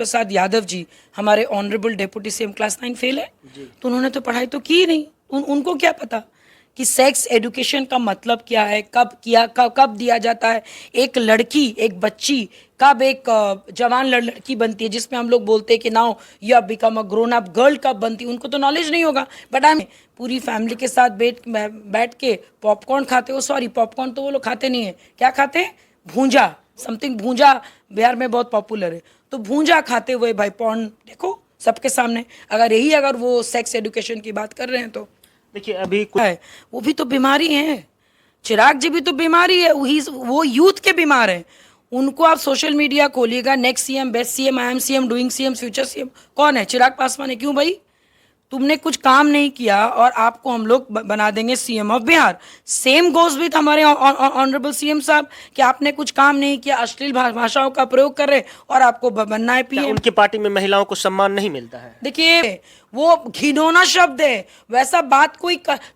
प्रसाद यादव जी हमारे honourable deputy CM class 9 fail है, तो उन्होंने तो पढ़ाई तो की नहीं। उनको क्या पता कि सेक्स एजुकेशन का मतलब क्या है, कब किया, कब दिया जाता है। एक लड़की, एक बच्ची कब एक जवान लड़की बनती है, जिसमें हम लोग बोलते हैं कि now you have become a grown up girl कब बनती है, उनको तो नॉलेज नहीं होगा। बट आई पूरी फैमिली के साथ बैठ के पॉपकॉर्न खाते हो। सॉरी, पॉपकॉर्न तो वो लोग खाते नहीं है, क्या खाते हैं, भूंजा, समथिंग भूंजा बिहार में बहुत पॉपुलर है। तो भूंजा खाते हुए भाई पॉर्न देखो सबके सामने। अगर वो सेक्स एजुकेशन की बात कर रहे हैं तो देखिए अभी है, वो भी तो बीमारी है। चिराग जी भी तो बीमारी है, वो यूथ के बीमार हैं। उनको आप सोशल मीडिया खोलिएगा, next CM, best CM, I am CM, doing CM, future CM, कौन है? चिराग पासवान है। क्यों भाई? तुमने कुछ काम नहीं किया और आपको हम लोग बना देंगे CM of Bihar. Same goes with हमारे ऑनरेबल सीएम साहब कि आपने कुछ काम नहीं किया, अश्लील भाषाओं का प्रयोग कर रहे और आपको बनना है पीएम। उनकी पार्टी में महिलाओं को सम्मान नहीं मिलता है। देखिए वो घिनौना शब्द है, वैसा बात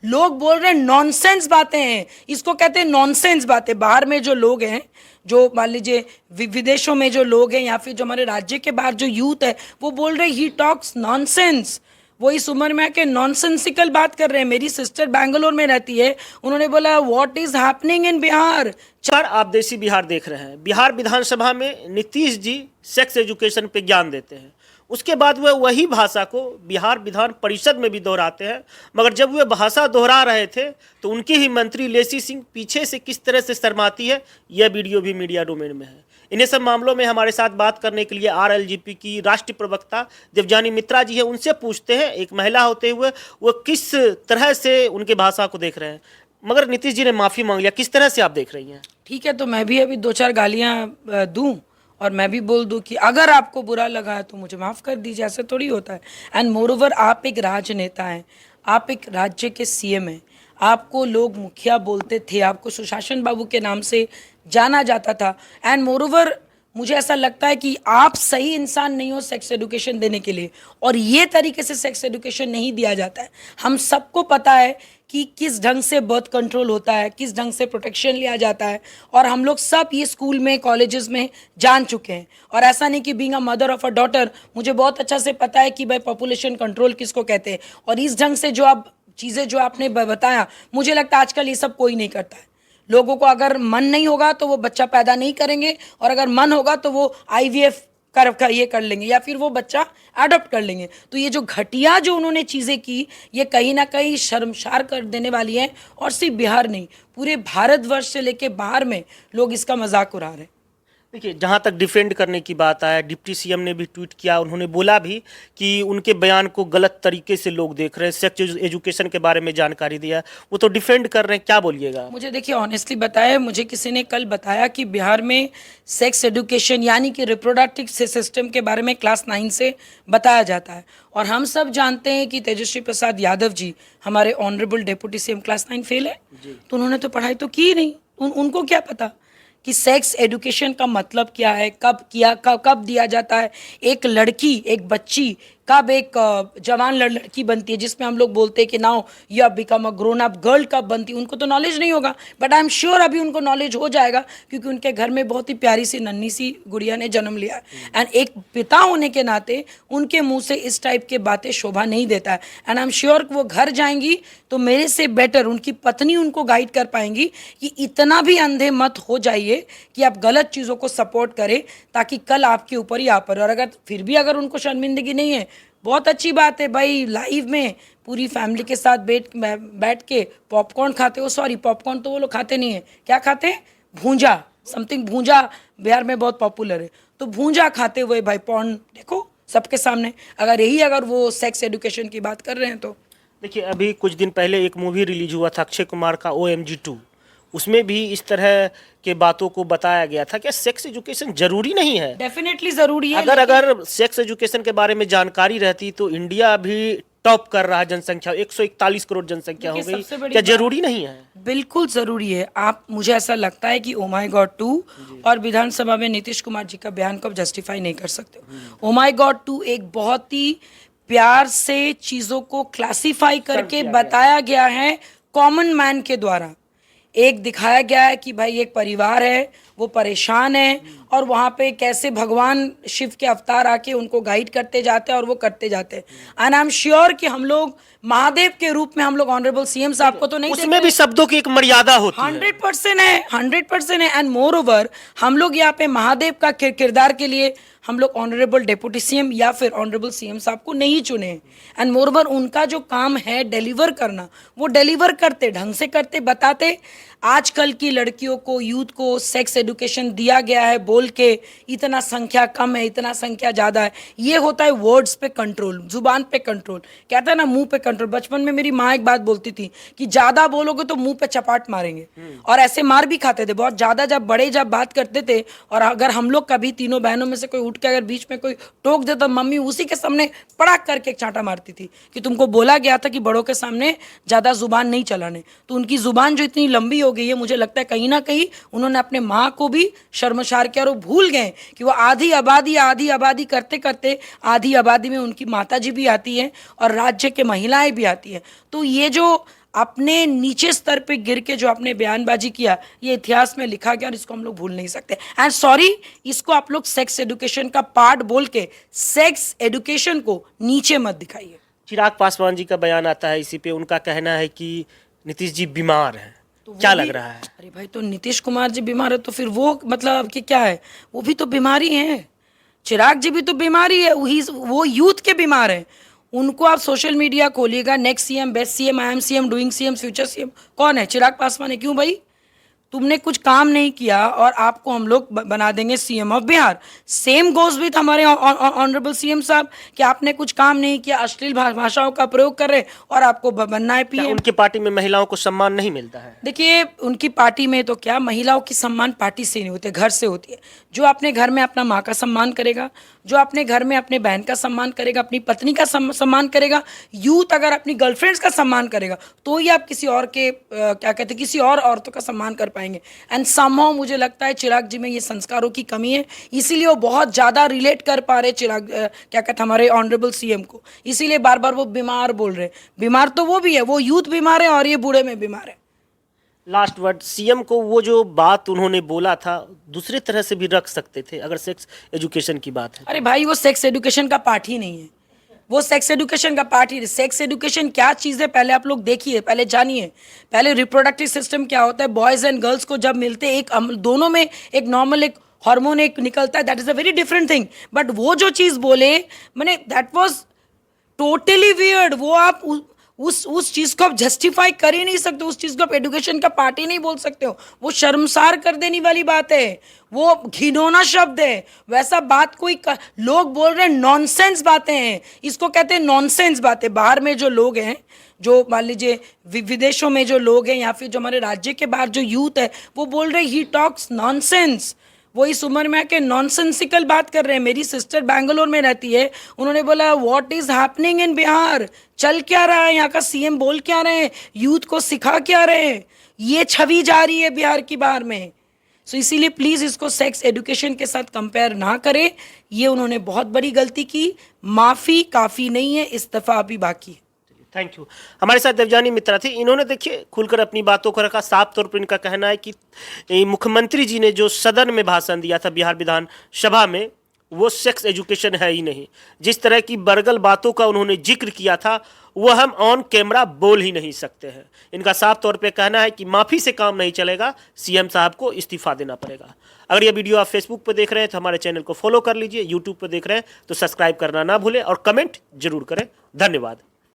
लोग बोल रहे हैं, नॉनसेंस बातें हैं, इसको कहते हैं नॉनसेंस बातें। बाहर में जो लोग हैं, जो मान लीजिए विदेशों में जो लोग हैं, या फिर जो हमारे राज्य के बाहर जो यूथ है, वो बोल रहे हैं ही टॉक्स नॉनसेंस। वो इस उम्र में आके नॉनसेंसिकल बात कर रहे हैं। मेरी सिस्टर बैंगलोर में रहती है, उन्होंने बोला what is happening in Bihar. आप देसी बिहार देख रहे हैं। बिहार विधानसभा में नीतीश जी सेक्स एजुकेशन पे ज्ञान देते हैं, उसके बाद वह वही भाषा को बिहार विधान परिषद में भी दोहराते हैं। मगर जब वे भाषा दोहरा रहे थे तो उनके ही मंत्री लेसी सिंह पीछे से किस तरह से शर्माती है, यह वीडियो भी मीडिया डोमेन में है। इन्हें सब मामलों में हमारे साथ बात करने के लिए आरएलजेपी की राष्ट्रीय प्रवक्ता देवजानी मित्रा जी है। उनसे पूछते हैं, एक महिला होते हुए वो किस तरह से उनके भाषा को देख रहे हैं। मगर नीतीश जी ने माफ़ी मांग लिया, किस तरह से आप देख रही हैं? ठीक है, तो मैं भी अभी 2-4 गालियां दूं और मैं भी बोल दूं कि अगर आपको बुरा लगा है तो मुझे माफ़ कर दीजिए, ऐसे थोड़ी होता है। एंड मोर ओवर, आप एक राजनेता हैं, आप एक राज्य के सीएम हैं, आपको लोग मुखिया बोलते थे, आपको सुशासन बाबू के नाम से जाना जाता था। एंड मोर ओवर, मुझे ऐसा लगता है कि आप सही इंसान नहीं हो सेक्स एजुकेशन देने के लिए, और ये तरीके से सेक्स एजुकेशन नहीं दिया जाता है। हम सबको पता है कि किस ढंग से बर्थ कंट्रोल होता है, किस ढंग से प्रोटेक्शन लिया जाता है, और हम लोग सब ये स्कूल में, कॉलेजेस में जान चुके हैं। और ऐसा नहीं कि being a mother of a daughter, मुझे बहुत अच्छा से पता है कि भाई पॉपुलेशन कंट्रोल किसको कहते हैं। और इस ढंग से जो आप चीज़ें जो आपने बताया, मुझे लगता है आजकल ये सब कोई नहीं करता है। लोगों को अगर मन नहीं होगा तो वो बच्चा पैदा नहीं करेंगे, और अगर मन होगा तो वो आईवीएफ ये कर लेंगे, या फिर वो बच्चा अडॉप्ट कर लेंगे। तो ये जो घटिया जो उन्होंने चीज़ें की, ये कहीं ना कहीं शर्मसार कर देने वाली है। और सिर्फ बिहार नहीं, पूरे भारतवर्ष से लेके बाहर में लोग इसका मजाक उड़ा रहे हैं। देखिए, जहाँ तक डिफेंड करने की बात आया, डिप्टी सीएम ने भी ट्वीट किया, उन्होंने बोला भी कि उनके बयान को गलत तरीके से लोग देख रहे हैं, सेक्स एजुकेशन के बारे में जानकारी दिया, वो तो डिफेंड कर रहे हैं। क्या बोलिएगा? मुझे देखिए ऑनेस्टली बताया, मुझे किसी ने कल बताया कि बिहार में सेक्स एजुकेशन यानी कि रिप्रोडक्टिव सिस्टम के बारे में क्लास 9 से बताया जाता है। और हम सब जानते हैं कि तेजस्वी प्रसाद यादव जी हमारे honourable deputy CM class 9 fail है, तो उन्होंने तो पढ़ाई तो की नहीं। उनको क्या पता कि सेक्स एजुकेशन का मतलब क्या है, कब किया, कब दिया जाता है। एक लड़की, एक बच्ची कब एक जवान लड़की बनती है, जिसमें हम लोग बोलते हैं कि now you have become a grown up girl कब बनती है, उनको तो नॉलेज नहीं होगा। बट आई एम श्योर अभी उनको नॉलेज हो जाएगा, क्योंकि उनके घर में बहुत ही प्यारी सी नन्ही सी गुड़िया ने जन्म लिया है। एंड एक पिता होने के नाते उनके मुंह से इस टाइप के बातें शोभा नहीं देता है। एंड आई एम श्योर वो घर जाएंगी तो मेरे से बेटर उनकी पत्नी उनको गाइड कर पाएंगी कि इतना भी अंधे मत हो जाइए कि आप गलत चीज़ों को सपोर्ट करें, ताकि कल आपके ऊपर ही आ पड़े। और अगर फिर भी अगर उनको शर्मिंदगी नहीं है, बहुत अच्छी बात है भाई, लाइव में पूरी फैमिली के साथ बैठ के पॉपकॉर्न खाते हो। सॉरी, पॉपकॉर्न तो वो लोग खाते नहीं है, क्या खाते हैं, भूंजा, समथिंग भूंजा बिहार में बहुत पॉपुलर है। तो भूंजा खाते हुए भाई पॉर्न देखो सबके सामने। अगर वो सेक्स एजुकेशन की बात कर रहे हैं तो देखिए, अभी कुछ दिन पहले एक मूवी रिलीज हुआ था अक्षय कुमार का OMG 2, उसमें भी इस तरह के बातों को बताया गया था कि सेक्स एजुकेशन जरूरी नहीं है। डेफिनेटली जरूरी है। अगर सेक्स एजुकेशन के बारे में जानकारी रहती तो इंडिया अभी टॉप कर रहा है जनसंख्या, 141 करोड़ जनसंख्या हो गई, क्या जरूरी नहीं है? बिल्कुल जरूरी है। आप, मुझे ऐसा लगता है कि ओ माय गॉड 2 और विधानसभा में नीतीश कुमार जी का बयान को आप जस्टिफाई नहीं कर सकते। ओ माय गॉड 2 एक बहुत ही प्यार से चीजों को क्लासिफाई करके बताया गया है कॉमन मैन के द्वारा। एक दिखाया गया है कि भाई एक परिवार है, वो परेशान है और वहाँ पे कैसे भगवान शिव के अवतार आके उनको गाइड करते जाते हैं और वो करते जाते हैं। एंड आई एम श्योर कि हम लोग महादेव के रूप में हम लोग ऑनरेबल सीएम साहब को तो नहीं उसमें भी शब्दों की एक मर्यादा होती है। 100% है, 100% है। एंड मोर ओवर हम लोग यहाँ पे महादेव का किरदार के लिए हम लोग ऑनरेबल डेप्यूटी सीएम या फिर ऑनरेबल सीएम साहब को नहीं चुने। एंड मोर ओवर उनका जो काम है डिलीवर करना, वो डिलीवर करते, ढंग से करते, बताते। आजकल की लड़कियों को, यूथ को सेक्स एजुकेशन दिया गया है बोल के इतना संख्या कम है, इतना संख्या ज़्यादा है। ये होता है वर्ड्स पे कंट्रोल, जुबान पे कंट्रोल, कहता है ना मुंह पे कंट्रोल। बचपन में मेरी माँ एक बात बोलती थी कि ज़्यादा बोलोगे तो मुंह पे चपाट मारेंगे, और ऐसे मार भी खाते थे बहुत ज़्यादा। जब बड़े जब बात करते थे, और अगर हम लोग कभी तीनों बहनों में से कोई उठ के अगर बीच में कोई टोक दे तो मम्मी उसी के सामने पड़ाक करके एक चांटा मारती थी कि तुमको बोला गया था कि बड़ों के सामने ज़्यादा जुबान नहीं चलाने। तो उनकी जुबान जो इतनी लंबी हो गई है, मुझे लगता है कहीं ना कहीं उन्होंने अपने माँ को भी शर्मसार किया और वो भूल गए कि वो आधी आबादी करते करते आधी आबादी में उनकी माता जी भी आती है और राज्य के महिलाएं भी आती हैं। तो ये जो अपने नीचे स्तर पे गिर के जो आपने बयानबाजी किया, ये इतिहास में लिखा गया और इसको हम लोग भूल नहीं सकते। एंड सॉरी, इसको आप लोग सेक्स एजुकेशन का पार्ट बोल के सेक्स एजुकेशन को नीचे मत दिखाइए। चिराग पासवान जी का बयान आता है इसी पे, उनका कहना है कि नीतीश जी बीमार हैं। तो क्या लग रहा है? अरे भाई, तो नीतीश कुमार जी बीमार है तो फिर वो मतलब कि क्या है, वो भी तो बीमारी है। चिराग जी भी तो बीमारी है, वो यूथ के बीमार है। उनको आप सोशल मीडिया खोलिएगा, next CM, best CM, I am CM, doing CM, future CM, कौन है? चिराग पासवान है। क्यों भाई? तुमने कुछ काम नहीं किया और आपको हम लोग बना देंगे CM of Bihar. Same goes with हमारे ऑनरेबल सीएम साहब कि आपने कुछ काम नहीं किया, अश्लील भाषाओं का प्रयोग कर रहे और आपको बनना है पीएम। उनकी पार्टी में महिलाओं को सम्मान नहीं मिलता है? देखिए, उनकी पार्टी में तो क्या, महिलाओं की सम्मान पार्टी से नहीं होते, घर से होती है। जो अपने घर में अपना माँ का सम्मान करेगा, जो अपने घर में अपने बहन का सम्मान करेगा, अपनी पत्नी का सम्मान करेगा, यूथ अगर अपनी गर्लफ्रेंड्स का सम्मान करेगा, तो ही आप किसी और के क्या कहते हैं, किसी और औरतों का सम्मान कर पाएंगे। एंड समहाउ मुझे लगता है चिराग जी में ये संस्कारों की कमी है, इसीलिए वो बहुत ज़्यादा रिलेट कर पा रहे चिराग क्या कहते हैं हमारे ऑनरेबल सीएम को, इसीलिए बार बार वो बीमार बोल रहे। बीमार तो वो भी है, वो यूथ बीमार है और ये बूढ़े में बीमार है। लास्ट वर्ड, सीएम को वो जो बात उन्होंने बोला था दूसरे तरह से भी रख सकते थे अगर सेक्स एजुकेशन की बात है। अरे भाई, वो सेक्स एजुकेशन का पार्ट ही नहीं है, वो सेक्स एजुकेशन का पार्ट ही। सेक्स एजुकेशन क्या चीज़ है पहले आप लोग देखिए, पहले जानिए। पहले रिप्रोडक्टिव सिस्टम क्या होता है, बॉयज़ एंड गर्ल्स को जब मिलते एक दोनों में एक नॉर्मल एक हार्मोन एक निकलता है, that is a very different thing. But वो जो चीज़ बोले, मैंने दैट वाज टोटली वियर्ड। वो आप उस चीज़ को आप जस्टिफाई कर ही नहीं सकते, उस चीज़ को आप एजुकेशन का पार्ट ही नहीं बोल सकते हो। वो शर्मसार कर देने वाली बात है, वो घिनौना शब्द है। वैसा बात कोई लोग बोल रहे हैं, नॉनसेंस बातें हैं, इसको कहते हैं नॉनसेंस बातें। बाहर में जो लोग हैं, जो मान लीजिए विदेशों में जो लोग हैं या फिर जो हमारे राज्य के बाहर जो यूथ है, वो बोल रहे ही टॉक्स नॉनसेंस। वो इस उम्र में आके नॉनसेंसिकल बात कर रहे हैं। मेरी सिस्टर बैंगलोर में रहती है, उन्होंने बोला what is happening in Bihar, चल क्या रहा है, यहाँ का सीएम बोल क्या रहे हैं, यूथ को सिखा क्या रहे हैं। ये छवि जा रही है बिहार की बाहर में। सो इसीलिए प्लीज़ इसको सेक्स एजुकेशन के साथ कंपेयर ना करें। ये उन्होंने बहुत बड़ी गलती की, माफ़ी काफ़ी नहीं है, इस्तीफा अभी बाकी है। Thank you. हमारे साथ देवजानी मित्रा थी, इन्होंने देखिए खुलकर अपनी बातों को रखा। साफ तौर पर इनका कहना है कि मुख्यमंत्री जी ने जो सदन में भाषण दिया था बिहार विधानसभा में, वो सेक्स एजुकेशन है ही नहीं। जिस तरह की बरगल बातों का उन्होंने जिक्र किया था, वो हम ऑन कैमरा बोल ही नहीं सकते हैं। इनका साफ तौर पे कहना है कि माफ़ी से काम नहीं चलेगा, सीएम साहब को इस्तीफा देना पड़ेगा। अगर ये वीडियो आप फेसबुक पर देख रहे हैं तो हमारे चैनल को फॉलो कर लीजिए, यूट्यूब पर देख रहे हैं तो सब्सक्राइब करना ना भूलें और कमेंट जरूर करें। धन्यवाद।